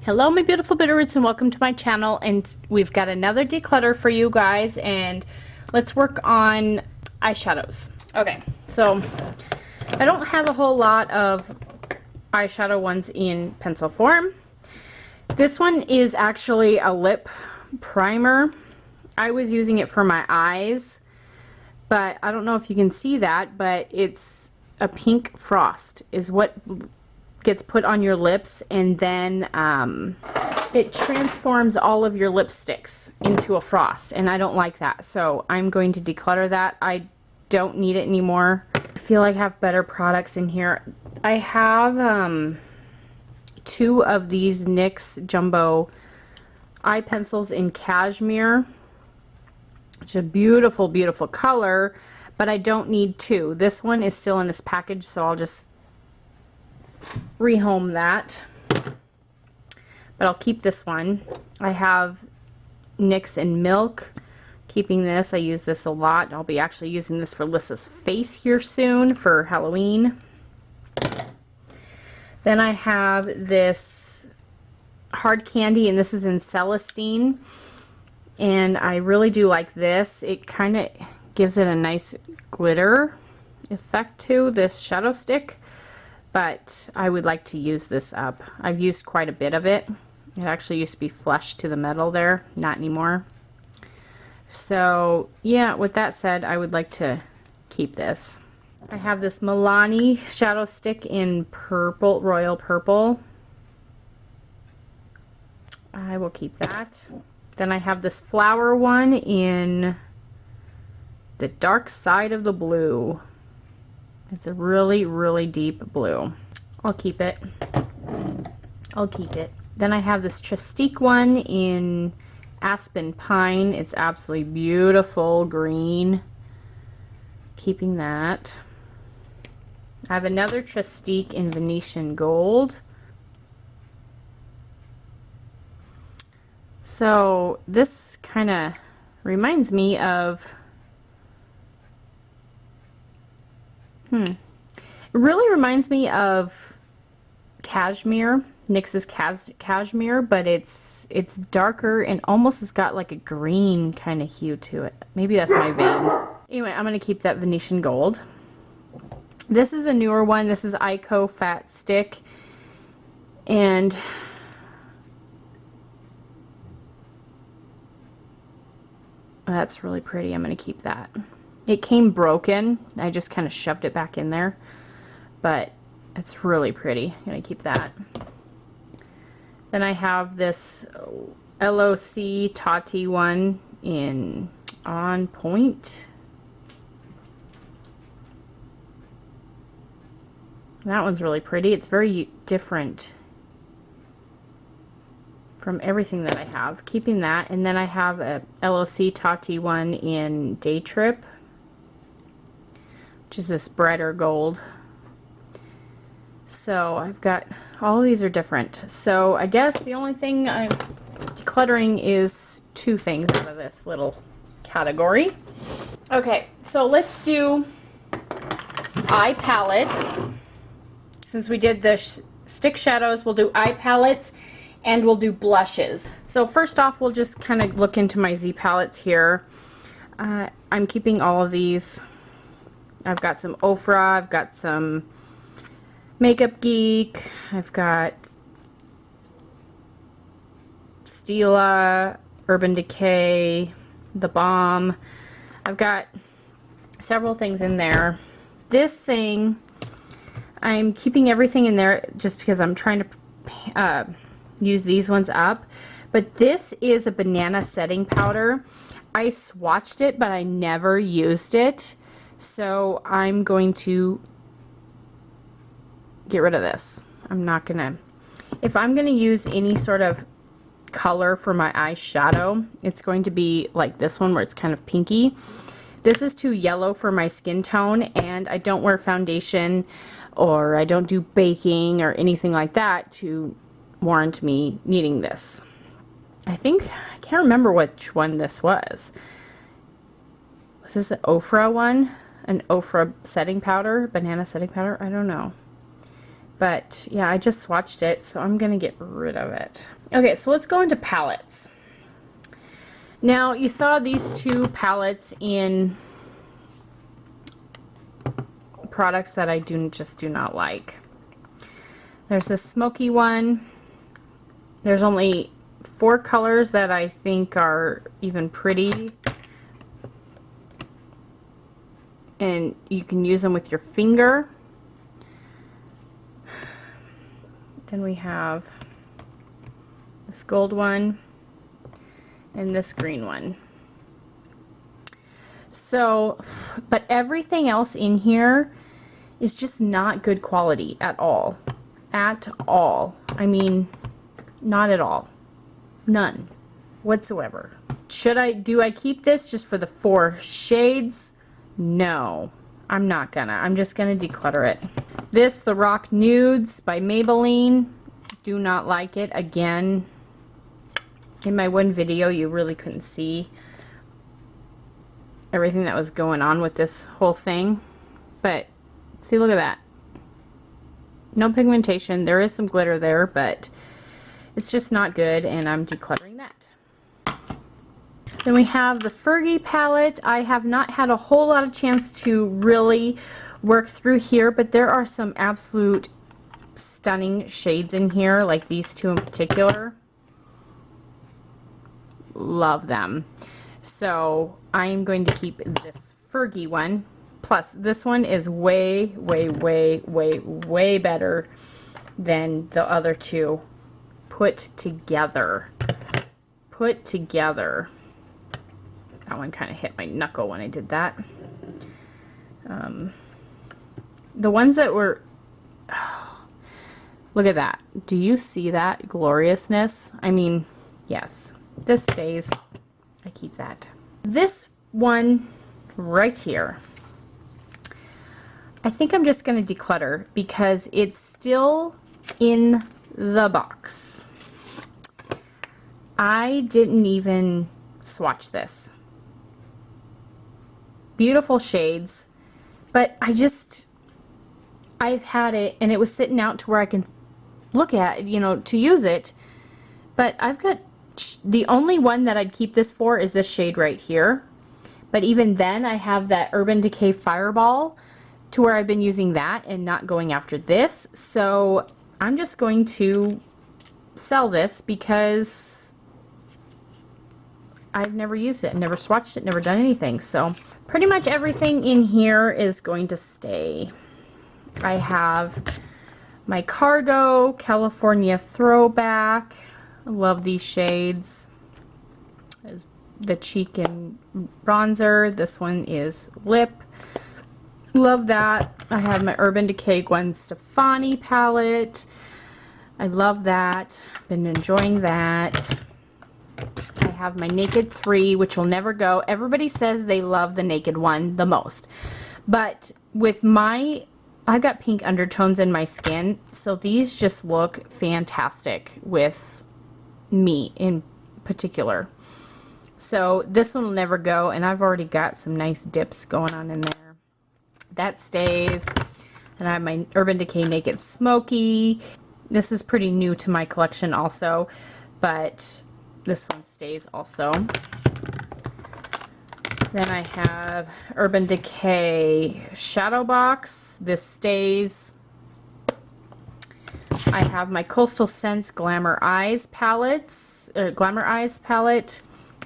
Hello my beautiful Bitterroots and welcome to my channel, and we've got another declutter for you guys, and let's work on eyeshadows. Okay, so I don't have a whole lot of eyeshadow ones in pencil form. This one is actually a lip primer. I was using it for my eyes, but I don't know if you can see that, but it's a pink frost is what gets put on your lips, and then it transforms all of your lipsticks into a frost, and I don't like that, so I'm going to declutter that. I don't need it anymore. I feel like I have better products in here. I have two of these NYX Jumbo eye pencils in cashmere, which is a beautiful, beautiful color, but I don't need two. This one is still in this package, so I'll just rehome that, but I'll keep this one. I have NYX and Milk, keeping this. I use this a lot. I'll be actually using this for Lissa's face here soon for Halloween. Then I have this Hard Candy, and this is in Celestine, and I really do like this. It kind of gives it a nice glitter effect to this shadow stick, but I would like to use this up. I've used quite a bit of it. It actually used to be flush to the metal there, not anymore. So yeah, with that said, I would like to keep this. I have this Milani shadow stick in purple, royal purple. I will keep that. Then I have this flower one in the dark side of the blue. It's a really, really deep blue. I'll keep it. I'll keep it. Then I have this Chastique one in Aspen Pine. It's absolutely beautiful green. Keeping that. I have another Chastique in Venetian Gold. So this kind of reminds me of it really reminds me of Cashmere, NYX's Cashmere, but it's darker and almost has got like a green kind of hue to it. Maybe that's my vein. Anyway, I'm going to keep that Venetian Gold. This is a newer one. This is Ico Fat Stick, and that's really pretty. I'm going to keep that. It came broken. I just kind of shoved it back in there, but it's really pretty. I'm going to keep that. Then I have this LOC Tati one in On Point. That one's really pretty. It's very different from everything that I have. Keeping that. And then I have a LOC Tati one in Day Trip, which is this brighter gold. So I've got, all of these are different. So I guess the only thing I'm decluttering is two things out of this little category. Okay, so let's do eye palettes. Since we did the stick shadows, we'll do eye palettes and we'll do blushes. So first off, we'll just kind of look into my Z palettes here. I'm keeping all of these. I've got some Ofra, I've got some Makeup Geek, I've got Stila, Urban Decay, The Balm. I've got several things in there. This thing, I'm keeping everything in there just because I'm trying to use these ones up. But this is a banana setting powder. I swatched it, but I never used it. So I'm going to get rid of this. I'm not gonna, if I'm gonna use any sort of color for my eyeshadow, it's going to be like this one where it's kind of pinky. This is too yellow for my skin tone, and I don't wear foundation or I don't do baking or anything like that to warrant me needing this. I can't remember which one this was. Was this an Ofra one? An Ofra setting powder? Banana setting powder? I don't know. But yeah, I just swatched it, so I'm gonna get rid of it. Okay, so let's go into palettes. Now, you saw these two palettes in products that I just do not like. There's this smoky one. There's only 4 colors that I think are even pretty. And you can use them with your finger. Then we have this gold one and this green one. So, but everything else in here is just not good quality at all. At all. I mean, not at all. None whatsoever. Do I keep this just for the 4 shades? No, I'm not gonna. I'm just gonna declutter it. This, the Rock Nudes by Maybelline. Do not like it. Again, in my one video, you really couldn't see everything that was going on with this whole thing. But, see, look at that. No pigmentation. There is some glitter there, but it's just not good, and I'm decluttering that. Then we have the Fergie palette. I have not had a whole lot of chance to really work through here, but there are some absolute stunning shades in here, like these two in particular. Love them. So I'm going to keep this Fergie one. Plus, this one is way, way, way, way, way better than the other two put together. Put together. That one kind of hit my knuckle when I did that. The ones that were... Oh, look at that. Do you see that gloriousness? I mean, yes. This stays. I keep that. This one right here, I think I'm just going to declutter because it's still in the box. I didn't even swatch this. Beautiful shades, but I've had it and it was sitting out to where I can look at, you know, to use it, but I've got the only one that I'd keep this for is this shade right here. But even then, I have that Urban Decay Fireball to where I've been using that and not going after this. So I'm just going to sell this because I've never used it, never swatched it, never done anything. So pretty much everything in here is going to stay. I have my Cargo California Throwback. I love these shades. There's the cheek and bronzer. This one is lip. Love that. I have my Urban Decay Gwen Stefani palette. I love that. Been enjoying that. I have my Naked 3, which will never go. Everybody says they love the Naked one the most. But with I've got pink undertones in my skin, so these just look fantastic with me in particular. So this one will never go, and I've already got some nice dips going on in there. That stays. And I have my Urban Decay Naked Smoky. This is pretty new to my collection also, but this one stays also. Then I have Urban Decay Shadow Box. This stays. I have my Coastal Scents Glamour Eyes palettes, Glamour Eyes palette,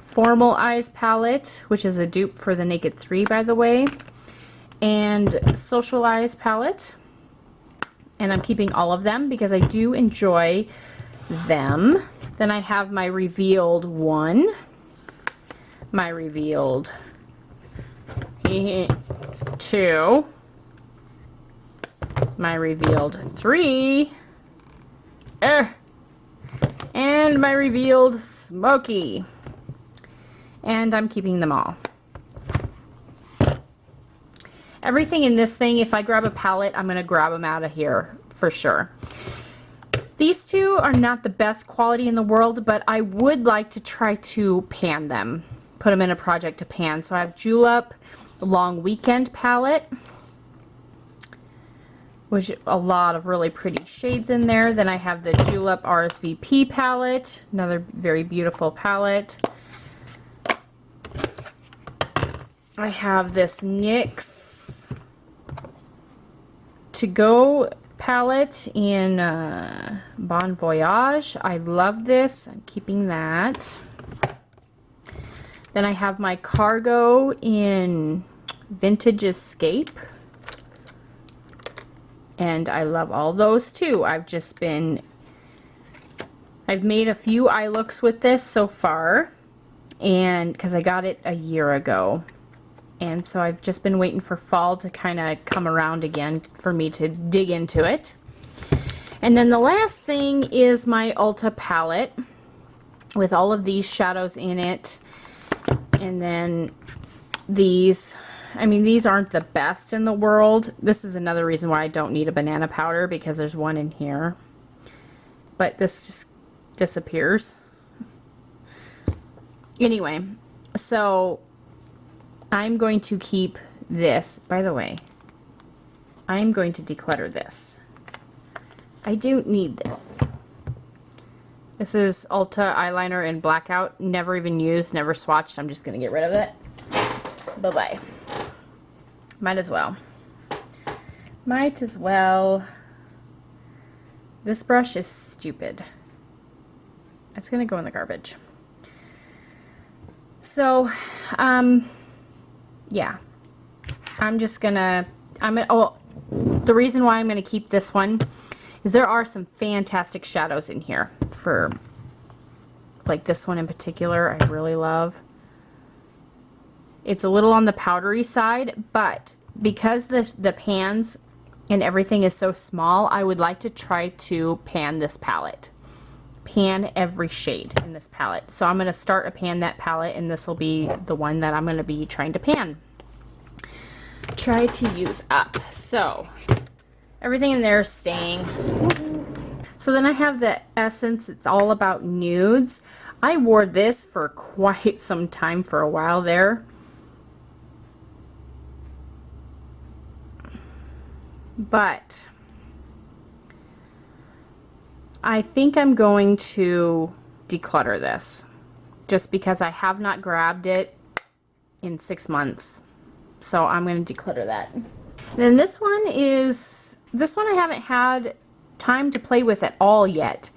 Formal Eyes palette, which is a dupe for the Naked 3, by the way, and Social Eyes palette. And I'm keeping all of them because I do enjoy them. Then I have my Revealed 1, my Revealed 2, my Revealed 3, and my Revealed Smoky. And I'm keeping them all. Everything in this thing, if I grab a palette, I'm going to grab them out of here for sure. These two are not the best quality in the world, but I would like to try to pan them. Put them in a project to pan. So I have Julep Long Weekend palette. which a lot of really pretty shades in there. Then I have the Julep RSVP palette, another very beautiful palette. I have this NYX To Go palette in Bon Voyage. I love this. I'm keeping that. Then I have my Cargo in Vintage Escape. And I love all those too. I've made a few eye looks with this so far, and because I got it a year ago. And so I've just been waiting for fall to kind of come around again for me to dig into it. And then the last thing is my Ulta palette with all of these shadows in it. And then these, I mean, these aren't the best in the world. This is another reason why I don't need a banana powder, because there's one in here. But this just disappears. Anyway, so I'm going to keep this. By the way, I'm going to declutter this. I don't need this. This is Ulta eyeliner in Blackout. Never even used, never swatched. I'm just going to get rid of it. Bye-bye. Might as well. Might as well. This brush is stupid. It's going to go in the garbage. So, yeah, I'm just gonna, oh, the reason why I'm gonna keep this one is there are some fantastic shadows in here for, like this one in particular, I really love. It's a little on the powdery side, but because the pans and everything is so small, I would like to try to pan this palette. Pan every shade in this palette. So I'm going to start a pan that palette, and this will be the one that I'm going to be trying to pan. Try to use up. So everything in there is staying. So then I have the Essence It's All About Nudes. I wore this for quite some time, for a while there. But I think I'm going to declutter this just because I have not grabbed it in 6 months. So I'm going to declutter that. And then this one I haven't had time to play with at all yet,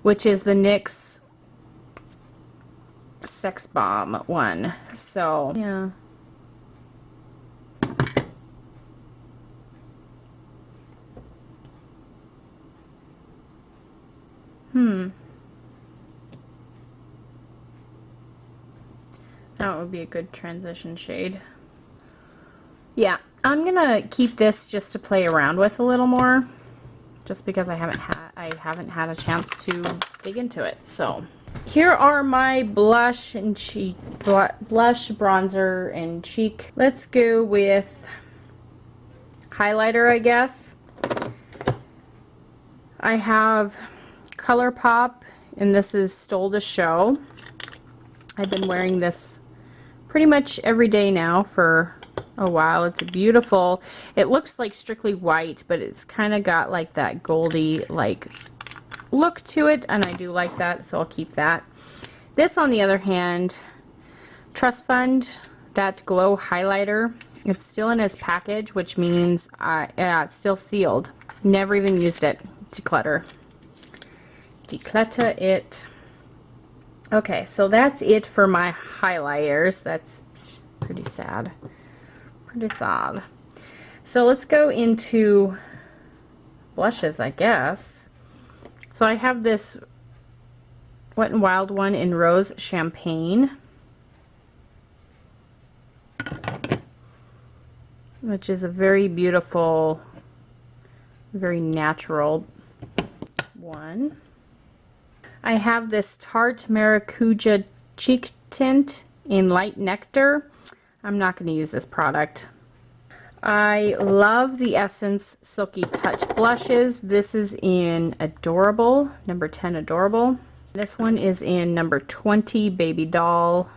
which is the NYX Sex Bomb one. So, yeah. That would be a good transition shade. Yeah, I'm gonna keep this just to play around with a little more, just because I haven't had a chance to dig into it. So here are my blush and cheek, blush, bronzer, and cheek. Let's go with highlighter, I guess. I have ColourPop, and this is Stole the Show. I've been wearing this pretty much every day now for a while. It's beautiful. It looks like strictly white, but it's kind of got like that goldy like look to it, and I do like that, so I'll keep that. This, on the other hand, Trust Fund, that glow highlighter, it's still in its package, which means yeah, it's still sealed. Never even used it. Declutter it. Okay, so that's it for my highlighters. That's pretty sad. Pretty sad. So let's go into blushes, I guess. So I have this Wet n Wild one in Rose Champagne, which is a very beautiful, very natural one. I have this Tarte Maracuja Cheek Tint in Light Nectar. I'm not going to use this product. I love the Essence Silky Touch blushes. This is in Adorable, number 10 Adorable. This one is in number 20 Baby Doll.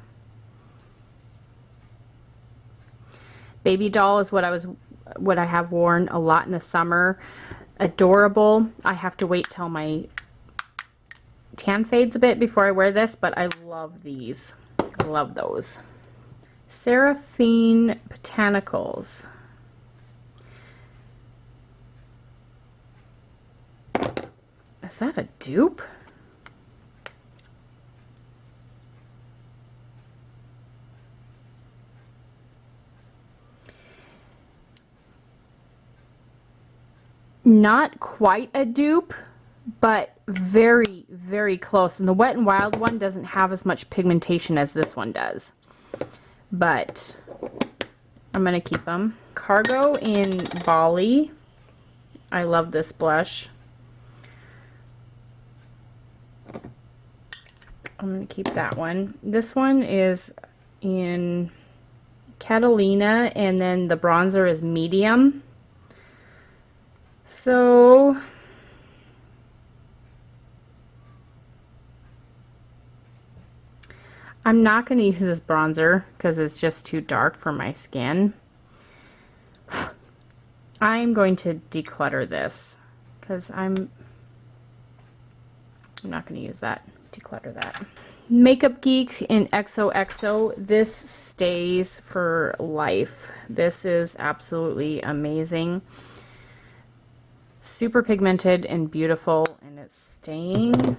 Baby Doll is what I was what I have worn a lot in the summer. Adorable. I have to wait till my tan fades a bit before I wear this, but I love these. I love those. Seraphine Botanicals. Is that a dupe? Not quite a dupe, but very, very close. And the Wet n Wild one doesn't have as much pigmentation as this one does. But I'm going to keep them. Cargo in Bali. I love this blush. I'm going to keep that one. This one is in Catalina, and then the bronzer is medium. So I'm not going to use this bronzer because it's just too dark for my skin. I'm going to declutter this because I'm not going to use that. Declutter that. Makeup Geek in XOXO. This stays for life. This is absolutely amazing. Super pigmented and beautiful, and it's staying.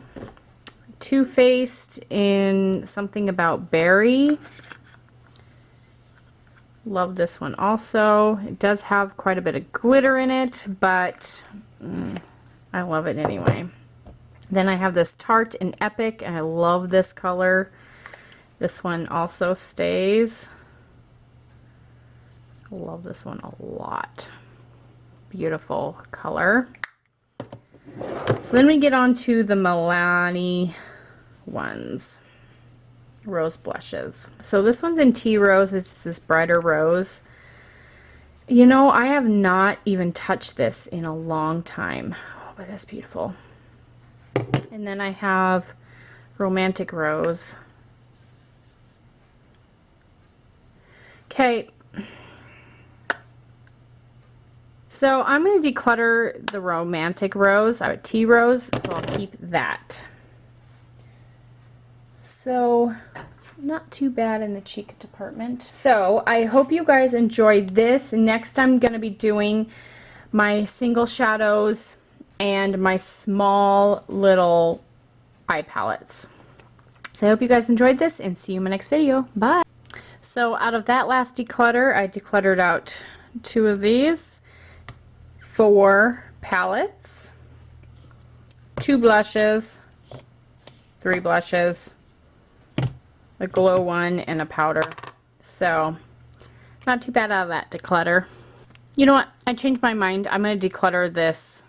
Too Faced in Something About Berry. Love this one also. It does have quite a bit of glitter in it, but I love it anyway. Then I have this Tarte in Epic, and I love this color. This one also stays. I love this one a lot. Beautiful color. So then we get on to the Milani ones. Rose blushes. So this one's in Tea Rose. It's this brighter rose. You know, I have not even touched this in a long time. Oh, but that's beautiful. And then I have Romantic Rose. Okay. So I'm going to declutter the Romantic Rose, Tea Rose, so I'll keep that. So not too bad in the cheek department. So I hope you guys enjoyed this. Next I'm going to be doing my single shadows and my small little eye palettes. So I hope you guys enjoyed this, and see you in my next video. Bye! So out of that last declutter, I decluttered out 2 of these. 4 palettes, 2 blushes, 3 blushes, a glow one, and a powder. So not too bad out of that declutter. You know what? I changed my mind. I'm going to declutter this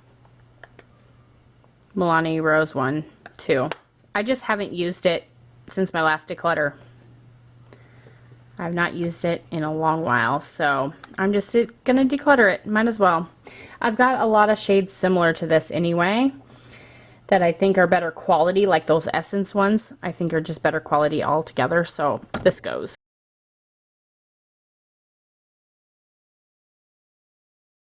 Milani Rose one too. I just haven't used it since my last declutter. I've not used it in a long while, so I'm just gonna declutter it. Might as well. I've got a lot of shades similar to this anyway that I think are better quality, like those Essence ones. I think are just better quality altogether, so this goes.